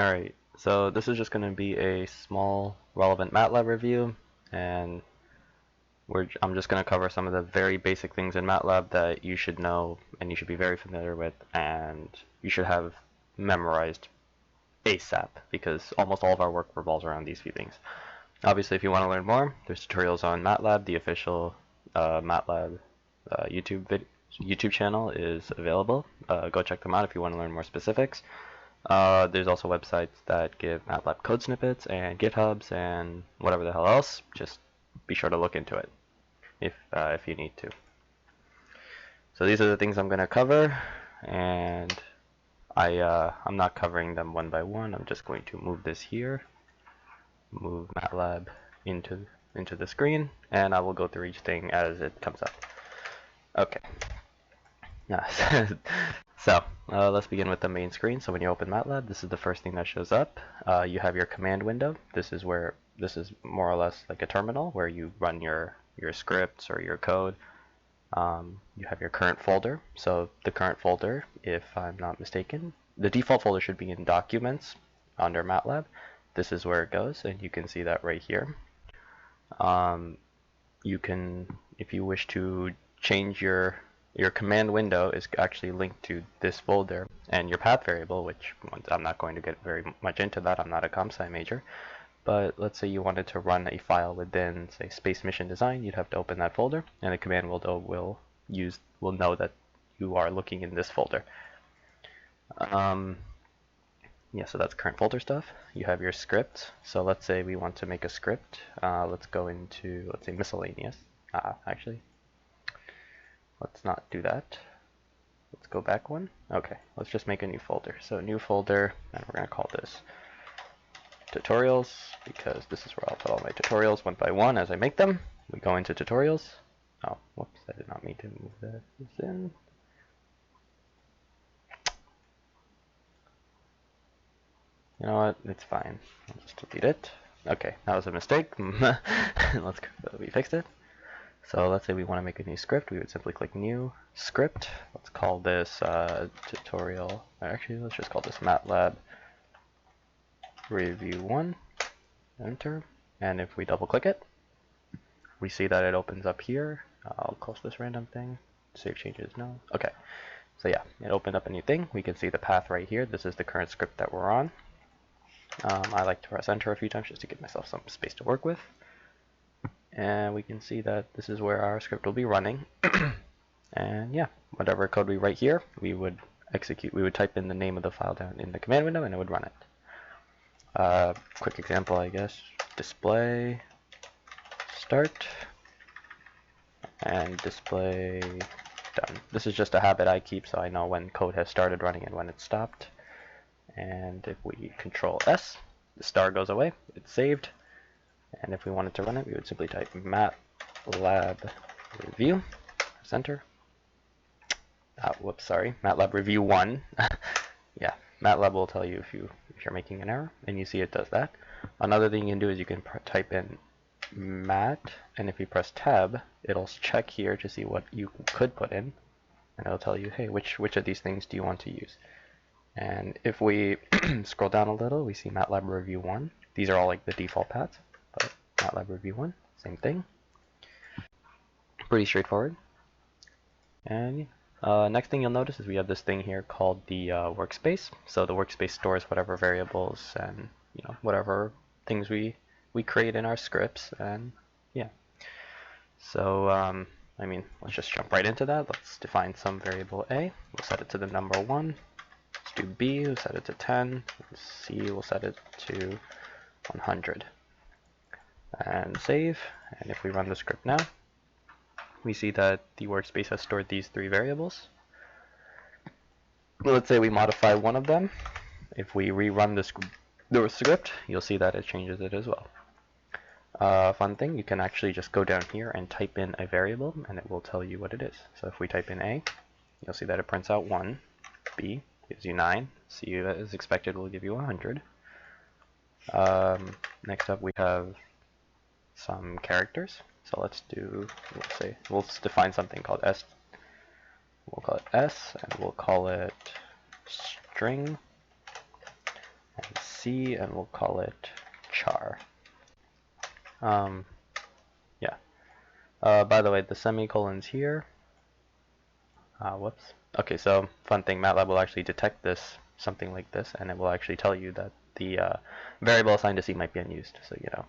Alright, so this is just going to be a small relevant MATLAB review, and I'm just going to cover some of the very basic things in MATLAB that you should know and you should be very familiar with, and you should have memorized ASAP, because almost all of our work revolves around these few things. Obviously, if you want to learn more, there's tutorials on MATLAB. The official MATLAB YouTube channel is available. Go check them out if you want to learn more specifics. There's also websites that give MATLAB code snippets and GitHubs and whatever the hell else. Just be sure to look into it if you need to. So these are the things I'm going to cover, and I'm not covering them one by one. I'm just going to move this here, move MATLAB into the screen, and I will go through each thing as it comes up. Okay. So let's begin with the main screen. So when you open MATLAB, this is the first thing that shows up. You have your command window. This is more or less like a terminal where you run your scripts or your code. You have your current folder. So the current folder, if I'm not mistaken, the default folder should be in Documents under MATLAB. This is where it goes, and you can see that right here. You can, if you wish to change your command window is actually linked to this folder, and your path variable, which I'm not going to get very much into that, I'm not a comp sci major, but let's say you wanted to run a file within, say, Space Mission Design, you'd have to open that folder, and the command window will know that you are looking in this folder. Yeah, so that's current folder stuff. You have your script. So let's say we want to make a script. Let's go into, let's say, miscellaneous. Actually, let's not do that. Let's go back one. Okay, let's just make a new folder. So new folder, and we're going to call this tutorials, because this is where I'll put all my tutorials one by one as I make them. We go into tutorials. Oh, whoops, I did not mean to move this in. You know what? It's fine. I'll just delete it. Okay, that was a mistake. We fixed it. So let's say we want to make a new script. We would simply click New Script. Let's call this tutorial. Actually, let's just call this MATLAB Review 1. Enter. And if we double click it, we see that it opens up here. I'll close this random thing. Save changes, no. Okay. So yeah, it opened up a new thing. We can see the path right here. This is the current script that we're on. I like to press enter a few times just to give myself some space to work with. And we can see that this is where our script will be running. And yeah, whatever code we write here, we would type in the name of the file down in the command window and it would run it. Quick example, I guess, display start and display done. This is just a habit I keep so I know when code has started running and when it stopped. And if we Control S, the star goes away, it's saved. And if we wanted to run it, we would simply type MATLAB Review, press enter. Whoops, sorry, MATLAB Review 1. Yeah, MATLAB will tell you if you're making an error, and you see it does that. Another thing you can do is you can type in mat, and if you press tab, it'll check here to see what you could put in, and it'll tell you, hey, which of these things do you want to use? And if we scroll down a little, we see MATLAB Review 1. These are all like the default paths, but MATLAB Review 1, same thing. Pretty straightforward. And next thing you'll notice is we have this thing here called the workspace. So the workspace stores whatever variables and whatever things we create in our scripts, and yeah. So I mean, let's just jump right into that. Let's define some variable A. We'll set it to the number 1. Let's do B, we'll set it to 10. C, we'll set it to 100. And save. And if we run the script now, we see that the workspace has stored these 3 variables. Let's say we modify one of them. If we rerun the script, you'll see that it changes it as well. Fun thing, you can actually just go down here and type in a variable and it will tell you what it is. So if we type in A, you'll see that it prints out 1. B gives you 9. C, as expected, will give you 100. Next up we have some characters. So let's we'll define something called S. We'll call it S, and we'll call it string. And C and we'll call it char. Yeah. By the way, the semicolons here. Whoops. Okay, so fun thing, MATLAB will actually detect this, something like this, and it will actually tell you that the variable assigned to C might be unused. So, you know,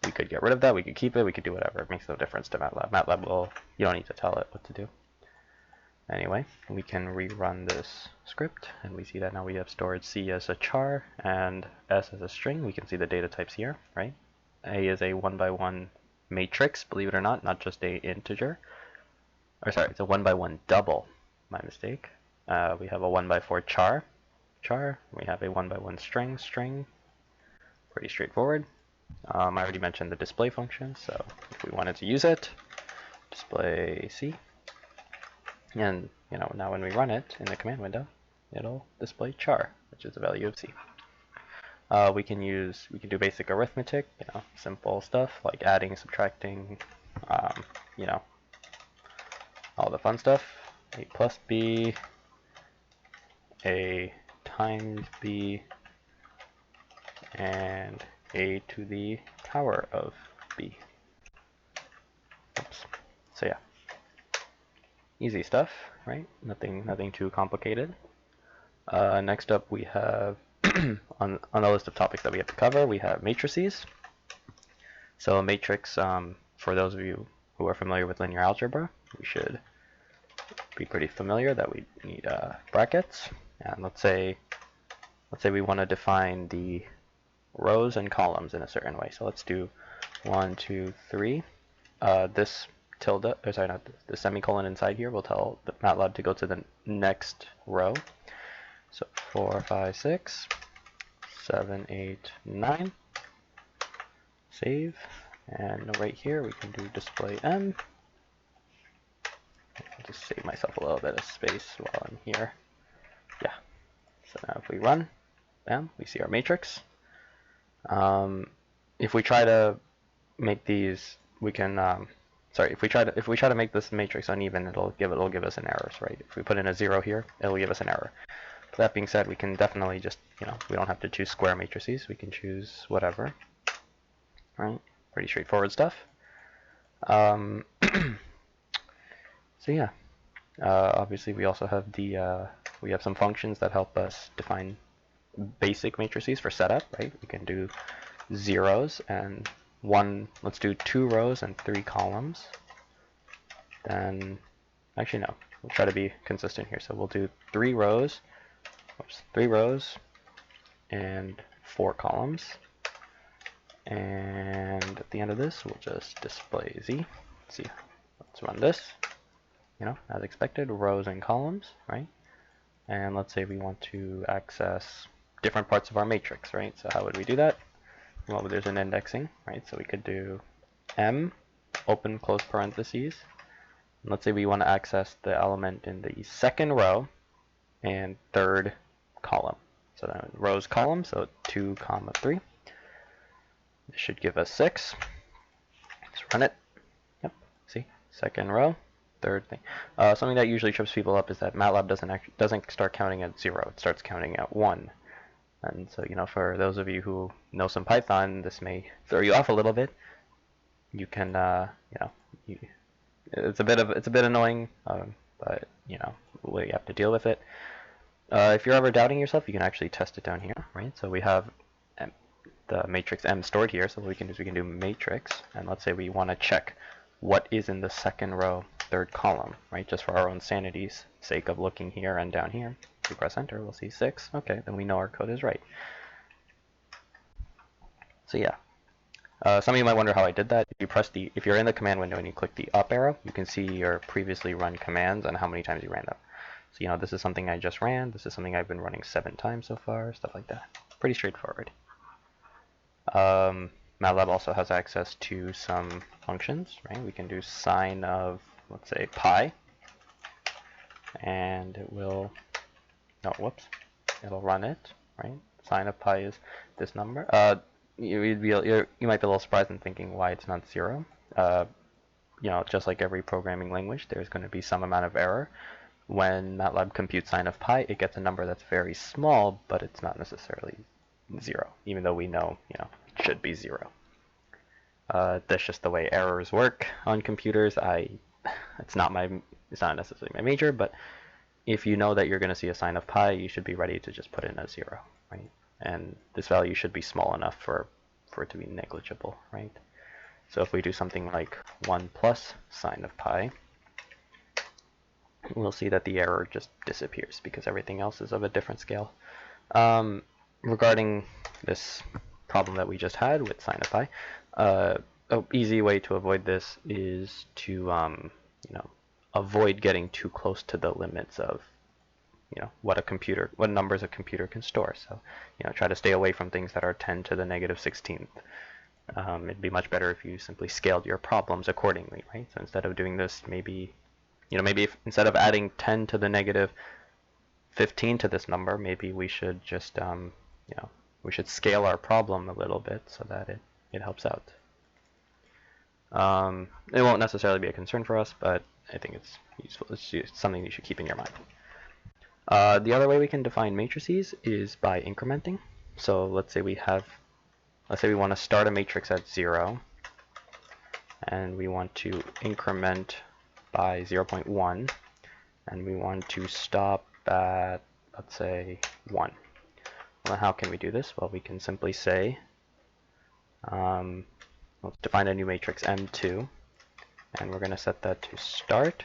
we could get rid of that, we could keep it, we could do whatever. It makes no difference to MATLAB. MATLAB will, you don't need to tell it what to do. Anyway, we can rerun this script, and we see that now we have stored C as a char and S as a string. We can see the data types here, right? A is a 1x1 matrix, believe it or not just a integer. Or sorry, it's a 1x1 double, my mistake. We have a 1x4 char. We have a 1x1 string. Pretty straightforward. I already mentioned the display function, so if we wanted to use it, display C. And you know, now when we run it in the command window, it'll display char, which is the value of C. We can do basic arithmetic, you know, simple stuff like adding, subtracting, you know, all the fun stuff. A plus B, A times B, and A to the power of B. Oops. So yeah. Easy stuff, right? Nothing too complicated. Next up we have, on the list of topics that we have to cover, we have matrices. So a matrix, for those of you who are familiar with linear algebra, we should be pretty familiar that we need brackets. And let's say we want to define the rows and columns in a certain way. So let's do 1, 2, 3. This tilde, or sorry, not the semicolon inside here will tell the MATLAB to go to the next row. So 4, 5, 6, 7, 8, 9. Save. And right here we can do display M. I'll just save myself a little bit of space while I'm here. Yeah. So now if we run, bam, we see our matrix. If we try to make these, we can if we try to make this matrix uneven, it'll give us an error, right? If we put in a 0 here, it'll give us an error. But that being said, we can definitely just, you know, we don't have to choose square matrices. We can choose whatever. Right? Pretty straightforward stuff. So yeah. Obviously, we also have we have some functions that help us define basic matrices for setup, right? We can do zeros and let's do 2 rows and 3 columns. Then, actually no, we'll try to be consistent here. So we'll do 3 rows and 4 columns. And at the end of this, we'll just display Z. Let's run this. You know, as expected, rows and columns, right? And let's say we want to access different parts of our matrix, right? So how would we do that? Well, there's an indexing, right? So we could do M, open, close parentheses. And let's say we want to access the element in the second row and third column. So then rows, column, so 2, 3. This should give us 6. Let's run it. Yep, see, second row, third thing. Something that usually trips people up is that MATLAB doesn't start counting at 0. It starts counting at 1. And so, you know, for those of you who know some Python, this may throw you off a little bit. You can, you know, it's a bit annoying, but you know, we have to deal with it. If you're ever doubting yourself, you can actually test it down here, right? So we have the matrix M stored here. So what we can do is we can do matrix, and let's say we want to check what is in the second row, third column, right? Just for our own sanity's sake of looking here and down here. If we press enter, we'll see 6. Okay, then we know our code is right. So yeah, some of you might wonder how I did that. If you're in the command window and you click the up arrow, you can see your previously run commands and how many times you ran them. So you know, this is something I just ran. This is something I've been running 7 times so far. Stuff like that. Pretty straightforward. MATLAB also has access to some functions, right? We can do sine of, let's say, pi, and it will, no, whoops, it'll run it, right? Sine of pi is this number. You might be a little surprised in thinking why it's not 0. You know, just like every programming language, there's going to be some amount of error. When MATLAB computes sine of pi, it gets a number that's very small, but it's not necessarily 0, even though we know, it should be 0. That's just the way errors work on computers. It's not necessarily my major, but if you know that you're going to see a sign of pi, you should be ready to just put in a 0, right? And this value should be small enough for it to be negligible, right? So if we do something like 1 plus sine of pi, we'll see that the error just disappears because everything else is of a different scale. Regarding this problem that we just had with sine of pi, an easy way to avoid this is to avoid getting too close to the limits of what numbers a computer can store. So try to stay away from things that are 10 to the negative 16th. It'd be much better if you simply scaled your problems accordingly, right? So instead of doing this, maybe if instead of adding 10 to the negative 15 to this number, maybe we should just we should scale our problem a little bit so that it helps out. It won't necessarily be a concern for us, but I think it's useful. It's something you should keep in your mind. The other way we can define matrices is by incrementing. So let's say we want to start a matrix at 0, and we want to increment by 0.1, and we want to stop at, let's say, 1. Well, how can we do this? Well, we can simply say, let's define a new matrix M2, and we're going to set that to start,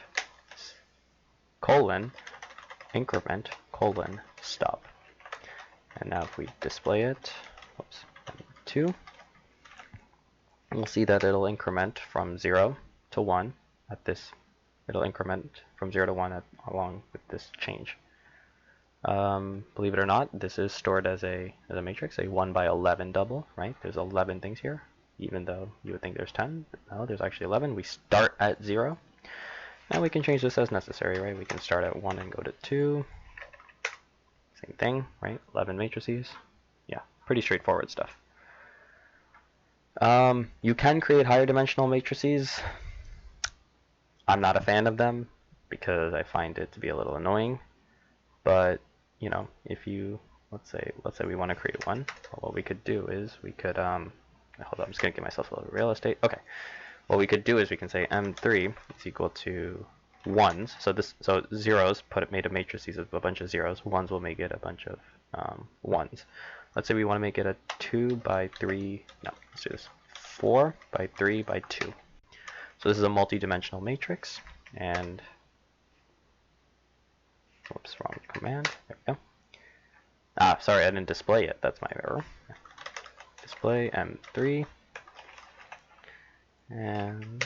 colon, increment, colon, stop. And now if we display it, M2, we'll see that it'll increment from 0 to 1 at this. It'll increment from 0 to 1 along with this change. Believe it or not, this is stored as a matrix, a 1 by 11 double, right? There's 11 things here, even though you would think there's 10. No, there's actually 11. We start at 0, and we can change this as necessary, right? We can start at 1 and go to 2. Same thing, right? 11 matrices. Yeah, pretty straightforward stuff. You can create higher dimensional matrices. I'm not a fan of them because I find it to be a little annoying. But if you let's say we want to create one, well, what we could do is we could hold on, I'm just gonna give myself a little real estate. Okay, what we could do is we can say M3 is equal to 1s. So zeros made a matrices of a bunch of zeros. 1s will make it a bunch of 1s. Let's say we want to make it a 2 by 3. No, let's do this. 4 by 3 by 2. So this is a multi-dimensional matrix, and whoops, wrong command. There we go. Sorry, I didn't display it. That's my error. Display M3, and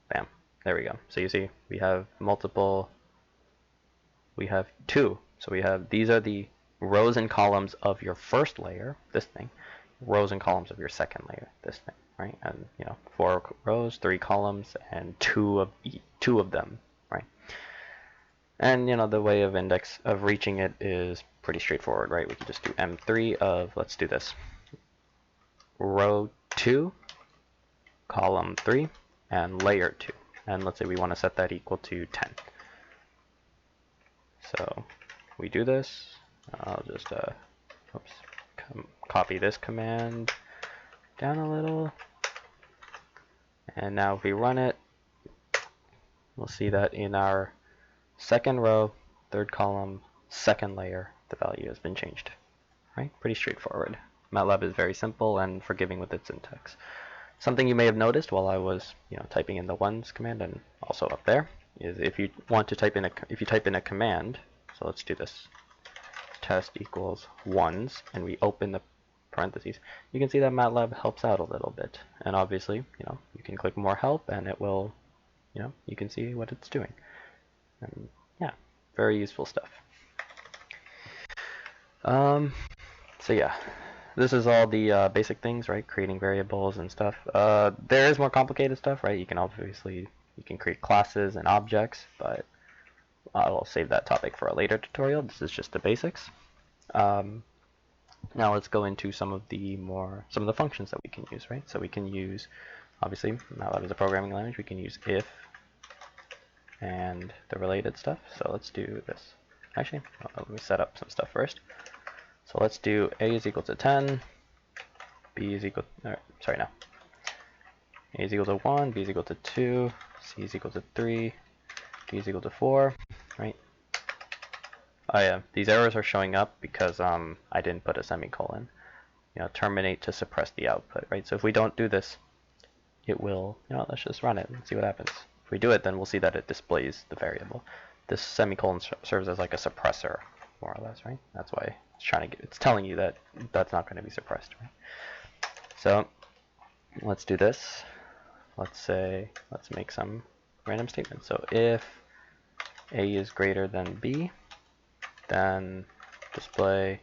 bam. There we go. So you see, we have multiple. We have 2. So these are the rows and columns of your first layer, this thing. Rows and columns of your second layer, this thing, right? And 4 rows, 3 columns, and 2 of them, right? And the way of reaching it is pretty straightforward, right? We can just do M3 of, let's do this, row 2, column 3, and layer 2. And let's say we want to set that equal to 10. So we do this. I'll just copy this command down a little. And now if we run it, we'll see that in our second row, third column, second layer, the value has been changed. Right? Pretty straightforward. MATLAB is very simple and forgiving with its syntax. Something you may have noticed while I was, typing in the ones command and also up there is if you want to type in a command. So let's do this. Test equals ones, and we open the parentheses. You can see that MATLAB helps out a little bit, and obviously, you can click more help, and it will, you can see what it's doing. And yeah, very useful stuff. So yeah, this is all the basic things, right? Creating variables and stuff. There is more complicated stuff, right? You can create classes and objects, but I'll save that topic for a later tutorial. This is just the basics. Now let's go into some of the functions that we can use, right? So we can use, obviously, MATLAB is a programming language. We can use if and the related stuff. So let's do this. Actually, let me set up some stuff first. So let's do a is equal to 10, b is equal, sorry, no. A is equal to 1, b is equal to 2, c is equal to 3, d is equal to 4, right? Oh yeah, these errors are showing up because I didn't put a semicolon. Terminate to suppress the output, right? So if we don't do this, it will, let's just run it and see what happens. If we do it, then we'll see that it displays the variable. This semicolon serves as like a suppressor, more or less, right? That's why it's telling you that that's not going to be suppressed, right? So let's do this. Let's make some random statements. So if a is greater than b, then display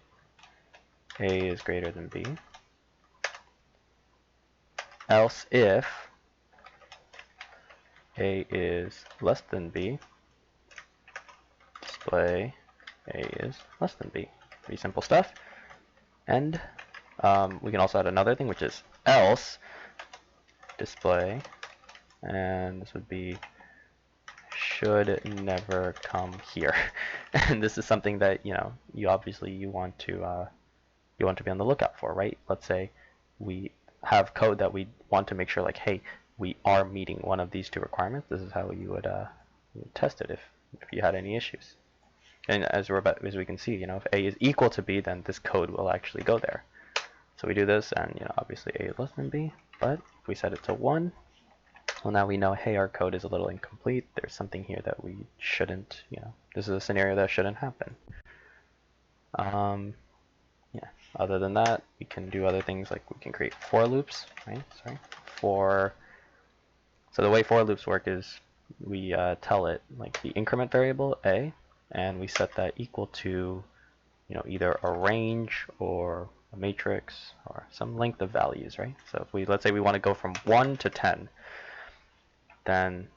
a is greater than b. Else if a is less than b, display a is less than b. Pretty simple stuff. And we can also add another thing, which is else display, and this would be should never come here. And this is something that you obviously you want to be on the lookout for, right? Let's say we have code that we want to make sure, like, hey, we are meeting one of these two requirements. This is how you would test it if you had any issues. And as we can see, if a is equal to b, then this code will actually go there. So we do this, and obviously a is less than b. But if we set it to 1, well, now we know, hey, our code is a little incomplete. There's something here that we shouldn't, this is a scenario that shouldn't happen. Yeah. Other than that, we can do other things, like we can create for loops, right? So the way for loops work is we tell it like the increment variable a, and we set that equal to either a range or a matrix or some length of values, right? So if let's say we want to go from 1 to 10, then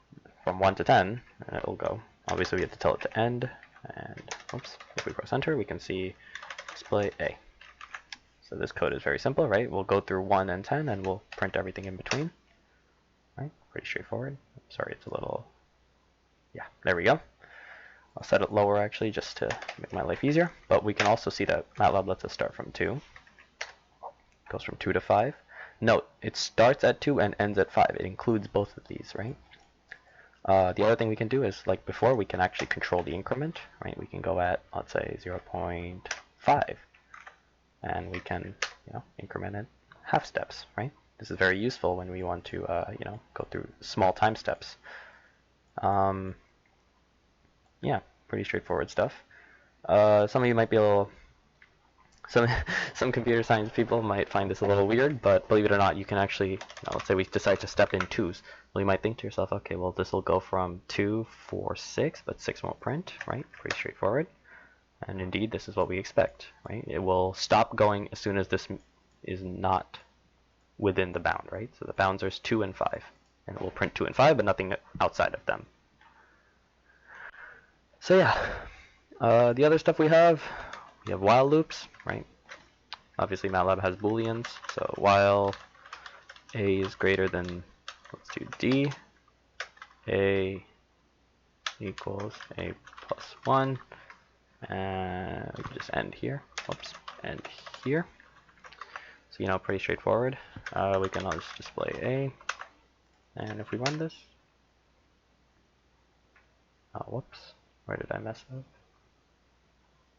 from 1 to 10, it will go. Obviously, we have to tell it to end, and oops, if we press enter, we can see display a. So this code is very simple, right? We'll go through 1 and 10, and we'll print everything in between. Right? Pretty straightforward. Sorry, it's a little... Yeah, there we go. I'll set it lower, actually, just to make my life easier. But we can also see that MATLAB lets us start from 2. It goes from 2 to 5. Note, it starts at 2 and ends at 5. It includes both of these, right? The other thing we can do is, like before, we can actually control the increment, right? We can go at, let's say, 0.5. And we can, increment it half steps, right? This is very useful when we want to, go through small time steps. Yeah, pretty straightforward stuff. Some of you might be a little, some computer science people might find this a little weird, but believe it or not, you can actually, let's say we decide to step in 2s. Well, you might think to yourself, okay, well, this will go from 2, 4, 6, but 6 won't print, right? Pretty straightforward. And indeed, this is what we expect, right? It will stop going as soon as this is not within the bound, right? So the bounds are 2 and 5, and it will print 2 and 5, but nothing outside of them. So yeah, the other stuff we have while loops, right? Obviously, MATLAB has booleans, so while a is greater than, let's do d, a equals a plus 1, and we just end here. Oops, end here. So pretty straightforward. We can just display a, and if we run this, whoops, where did I mess up?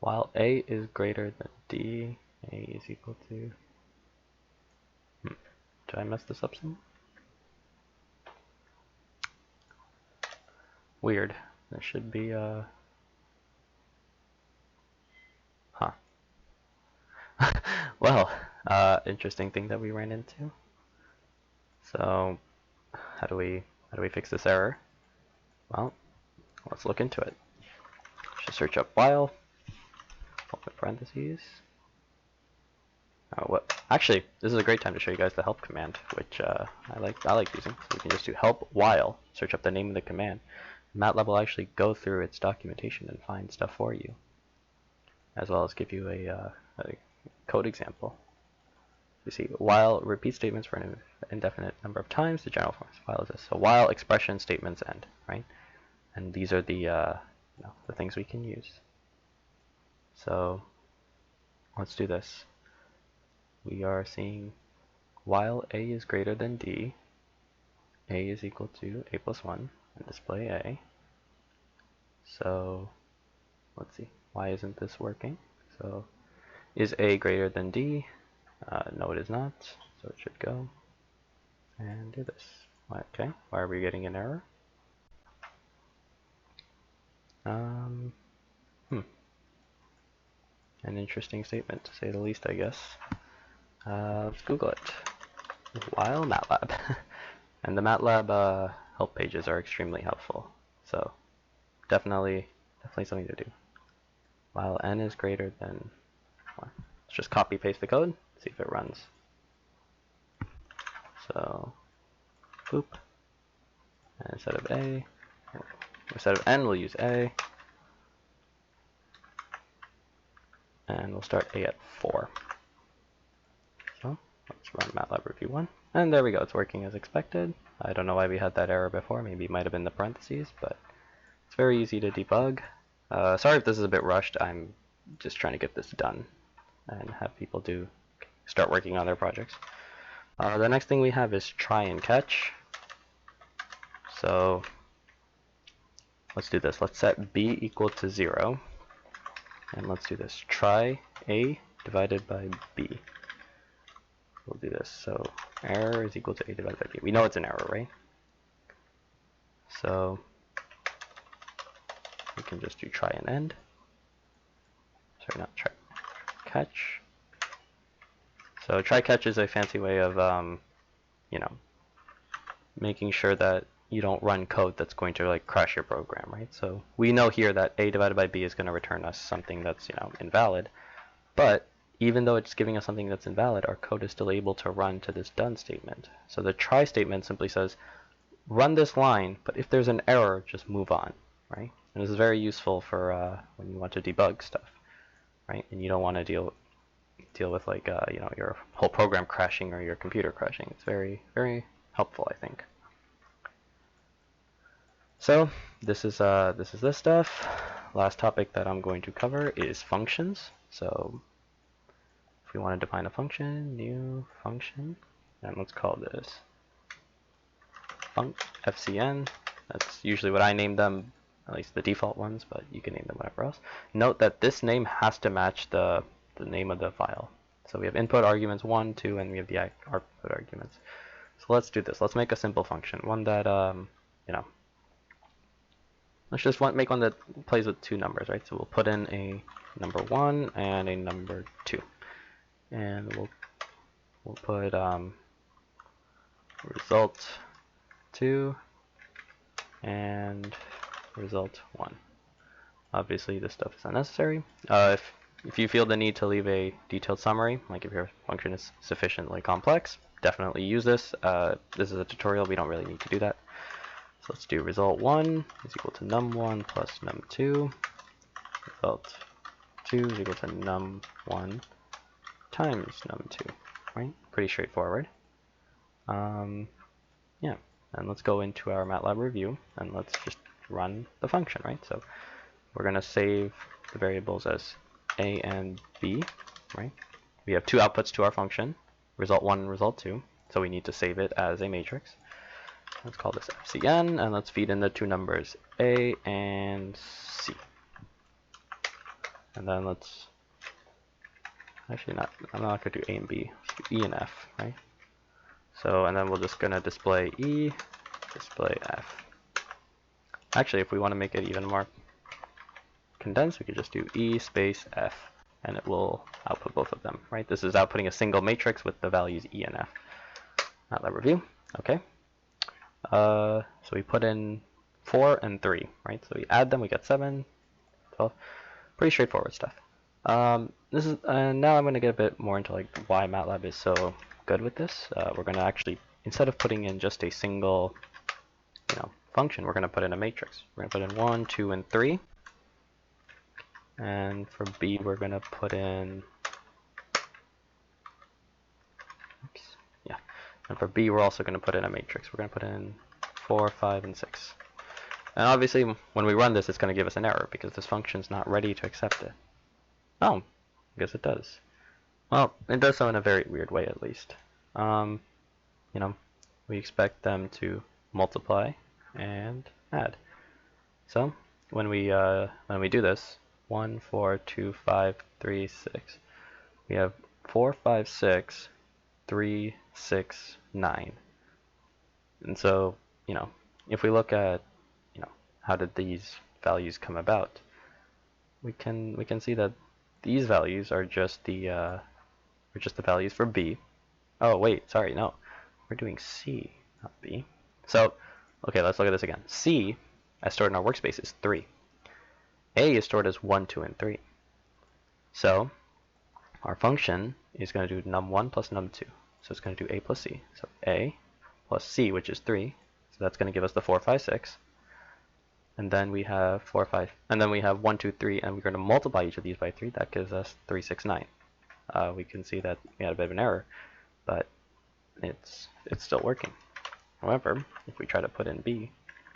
While a is greater than d, a is equal to. Did I mess this up some? Weird. There should be Well, interesting thing that we ran into. So, how do we fix this error? Well, let's look into it. Just search up while, open parentheses. Actually, this is a great time to show you guys the help command, which I like using. So you can just do help while, search up the name of the command. MATLAB will actually go through its documentation and find stuff for you, as well as give you a code example. You see, while repeat statements for an indefinite number of times, the general form of while is this. So while expression statements end, right? And these are the the things we can use. So let's do this. We are seeing while a is greater than d, a is equal to a plus 1, and display a. So let's see, why isn't this working? So is a greater than d? No, it is not, so it should go and do this. Okay, why are we getting an error? An interesting statement, to say the least, I guess. Let's Google it. While MATLAB. And the MATLAB help pages are extremely helpful. So definitely something to do. While n is greater than 1. Let's just copy paste the code, see if it runs. So, boop. And instead of n, we'll use a. And we'll start a at 4. So let's run MATLAB review 1. And there we go, it's working as expected. I don't know why we had that error before, maybe it might have been the parentheses, but it's very easy to debug. Sorry if this is a bit rushed, I'm just trying to get this done and have people start working on their projects. The next thing we have is try and catch. So let's do this. Let's set b equal to 0. And let's do this. Try a divided by b. We'll do this. So error is equal to a divided by b. We know it's an error, right? So we can just do try and end. Sorry, not try. Catch. So try catch is a fancy way of, making sure that you don't run code that's going to crash your program, right? So we know here that a divided by b is going to return us something that's invalid, but even though it's giving us something that's invalid, our code is still able to run to this done statement. So the try statement simply says, run this line, but if there's an error, just move on, right? And this is very useful for when you want to debug stuff, right? And you don't want to deal with your whole program crashing or your computer crashing. It's very, very helpful, I think. So this is this stuff. Last topic that I'm going to cover is functions. So if we want to define a function, new function, and let's call this fcn. That's usually what I name them, at least the default ones, but you can name them whatever else. Note that this name has to match the name of the file. So we have input arguments 1, 2, and we have the output arguments. So let's do this. Let's make a simple function, one that let's just make one that plays with 2 numbers, right? So we'll put in a number 1 and a number 2, and we'll put result 2 and result 1. Obviously, this stuff is unnecessary. If you feel the need to leave a detailed summary, like if your function is sufficiently complex, definitely use this. This is a tutorial, we don't really need to do that. So let's do result 1 is equal to num1 plus num2. Result 2 is equal to num1 times num2, right? Pretty straightforward. Yeah, and let's go into our MATLAB review and let's just run the function, right? So we're going to save the variables as a and b, right? We have 2 outputs to our function, result 1 and result 2, so we need to save it as a matrix. Let's call this fcn, and let's feed in the 2 numbers a and c. And then let's, I'm not going to do a and b, let's do e and f, right? So, and then we're just going to display e, display f. Actually, if we want to make it even more condensed, we could just do e space f, and it will output both of them, right? This is outputting a single matrix with the values e and f. MATLAB review, okay. So we put in 4 and 3, right? So we add them, we get 7, 12. Pretty straightforward stuff. Now I'm going to get a bit more into why MATLAB is so good with this. We're going to actually, instead of putting in just a single function, we're going to put in a matrix. We're going to put in 1, 2, and 3. And for b, we're going to put in, and for b, we're also going to put in a matrix. We're going to put in 4, 5, and 6. And obviously, when we run this, it's going to give us an error because this function's not ready to accept it. Oh, I guess it does. Well, it does so in a very weird way, at least. You know, we expect them to multiply and add. So when we do this, 1, 4, 2, 5, 3, 6, we have 4, 5, 6, 3, 6, 9. And so, if we look at, how did these values come about, we can see that these values are just the values for B. Oh wait, sorry, no, we're doing C, not B. So, okay, let's look at this again. C, as stored in our workspace, is 3. A is stored as 1, 2, and 3. So our function is going to do num1 plus num2. So it's going to do A plus C. So A plus C, which is 3. So that's going to give us the 4, 5, 6. And then we have 4, 5, and then we have 1, 2, 3, and we're going to multiply each of these by 3. That gives us 3, 6, 9. We can see that we had a bit of an error, but it's still working. However, if we try to put in B,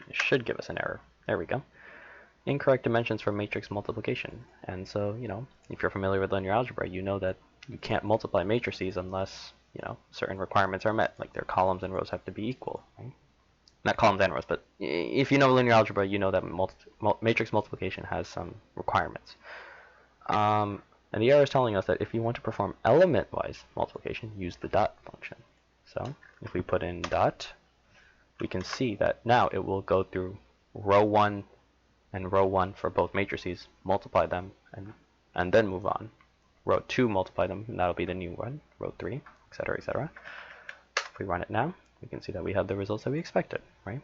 it should give us an error. There we go. Incorrect dimensions for matrix multiplication. And so, if you're familiar with linear algebra, you know that you can't multiply matrices unless, certain requirements are met, like their columns and rows have to be equal, right? Not columns and rows, but if you know linear algebra, you know that matrix multiplication has some requirements. And the error is telling us that if you want to perform element-wise multiplication, use the dot function. So if we put in dot, we can see that now it will go through row 1 and row 1 for both matrices, multiply them, and then move on. Row 2, multiply them, and that'll be the new one. Row 3, etc., etc. If we run it now, we can see that we have the results that we expected, right?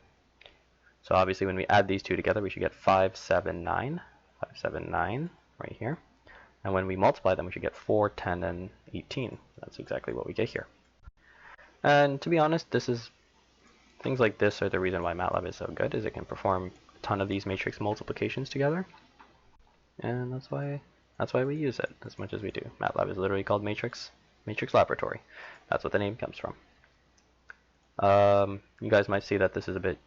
So obviously when we add these two together, we should get 5, 7, 9. 5, 7, 9 right here. And when we multiply them, we should get 4, 10, and 18. That's exactly what we get here. And to be honest, things like this are the reason why MATLAB is so good, is it can perform a ton of these matrix multiplications together. And that's why we use it as much as we do. MATLAB is literally called Matrix Laboratory. That's what the name comes from. You guys might see that this is a bit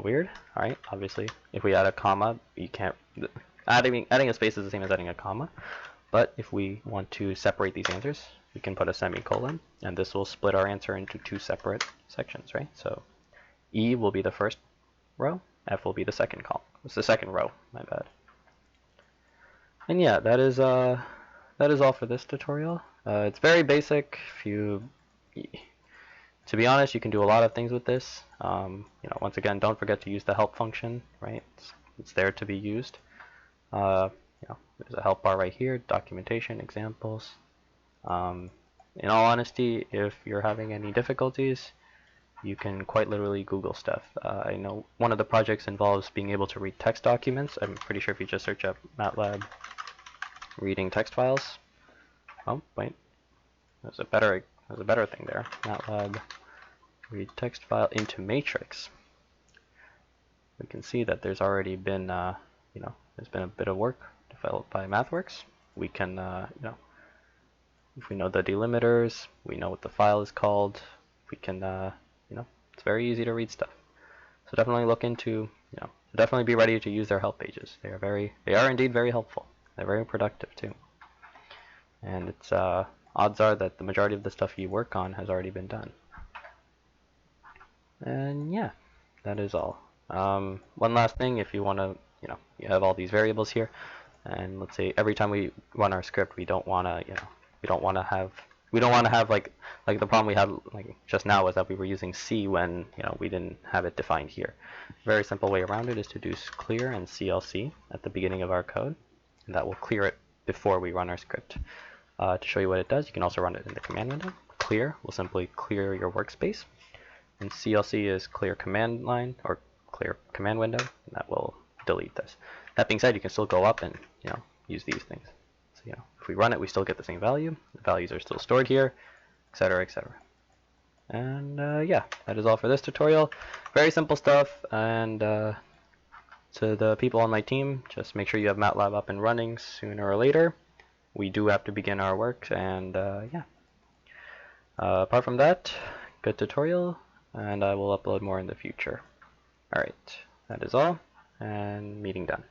weird. All right, obviously, if we add a comma, you can't. Adding a space is the same as adding a comma. But if we want to separate these answers, we can put a semicolon, and this will split our answer into 2 separate sections, right? So E will be the first row, F will be the second column. It's the second row, my bad. And yeah, that is all for this tutorial. It's very basic. To be honest, you can do a lot of things with this. Once again, don't forget to use the help function, right? It's there to be used. There's a help bar right here, documentation, examples. In all honesty, if you're having any difficulties, you can quite literally Google stuff. I know one of the projects involves being able to read text documents. I'm pretty sure if you just search up MATLAB reading text files. Oh, wait. There's a better thing there. MATLAB read text file into matrix. We can see that there's already been, there's been a bit of work developed by Mathworks. We can, if we know the delimiters, we know what the file is called, we can, it's very easy to read stuff. So definitely look into, definitely be ready to use their help pages. They are indeed very helpful. They're very productive too. And it's, odds are that the majority of the stuff you work on has already been done. And yeah, that is all. One last thing, if you want to, you have all these variables here, and let's say every time we run our script, we don't want to have like the problem we had like just now was that we were using C when we didn't have it defined here. A very simple way around it is to do clear and CLC at the beginning of our code, and that will clear it before we run our script. To show you what it does, you can also run it in the command window. Clear will simply clear your workspace, and CLC is clear command line or clear command window, and that will delete this. That being said, you can still go up and use these things. So if we run it, we still get the same value. The values are still stored here, etc., etc. And yeah, that is all for this tutorial. Very simple stuff. And to the people on my team, just make sure you have MATLAB up and running sooner or later. We do have to begin our work, and yeah. Apart from that, good tutorial, and I will upload more in the future. Alright, that is all, and meeting done.